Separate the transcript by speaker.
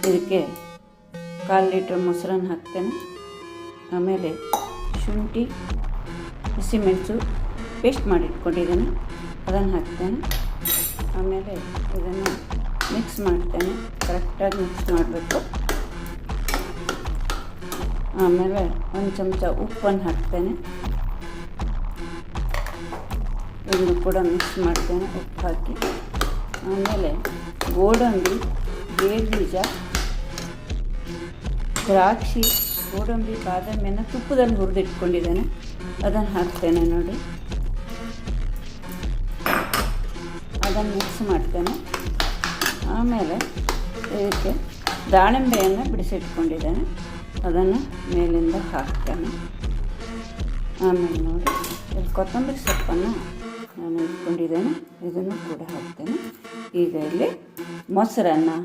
Speaker 1: ಇದಕ್ಕೆ 1/4 ಲೀಟ್ರ್ ಮೊಸರನ್ನು ಹಾಕ್ತೇನೆ. ಆಮೇಲೆ ಶುಂಠಿ, ಹಸಿಮೆಣಸು ಪೇಸ್ಟ್ ಮಾಡಿಟ್ಕೊಂಡಿದ್ದೇನೆ, ಅದನ್ನು ಹಾಕ್ತೇನೆ. ಆಮೇಲೆ ಇದನ್ನು ಮಿಕ್ಸ್ ಮಾಡ್ತೇನೆ, ಕರೆಕ್ಟಾಗಿ ಮಿಕ್ಸ್ ಮಾಡಬೇಕು. ಆಮೇಲೆ 1 ಚಮಚ ಉಪ್ಪನ್ನು ಹಾಕ್ತೇನೆ, ಇದನ್ನು ಕೂಡ ಮಿಕ್ಸ್ ಮಾಡ್ತೇನೆ ಉಪ್ಪು ಹಾಕಿ. ಆಮೇಲೆ ಗೋಡಂಬಿ, ಗೇರುಬೀಜ, ದ್ರಾಕ್ಷಿ, ಗೋಡಂಬಿ, ಬಾದಾಮಿಯನ್ನು ತುಪ್ಪದಲ್ಲಿ ಹುರಿದಿಟ್ಕೊಂಡಿದ್ದೇನೆ, ಅದನ್ನು ಹಾಕ್ತೇನೆ ನೋಡಿ. ಅದನ್ನು ಮಿಕ್ಸ್ ಮಾಡ್ತೇನೆ. ಆಮೇಲೆ ಇದಕ್ಕೆ ದಾಳಿಂಬೆಯನ್ನು ಬಿಡಿಸಿಟ್ಕೊಂಡಿದ್ದೇನೆ, ಅದನ್ನು ಮೇಲಿಂದ ಹಾಕ್ತೇನೆ. ಆಮೇಲೆ ನೋಡಿ ಇಲ್ಲಿ ಕೊತ್ತಂಬರಿ ಸೊಪ್ಪನ್ನು ನಾನು ಇಟ್ಕೊಂಡಿದ್ದೇನೆ, ಇದನ್ನು ಕೂಡ ಹಾಕ್ತೇನೆ. ಈಗ ಇಲ್ಲಿ ಮೊಸರನ್ನು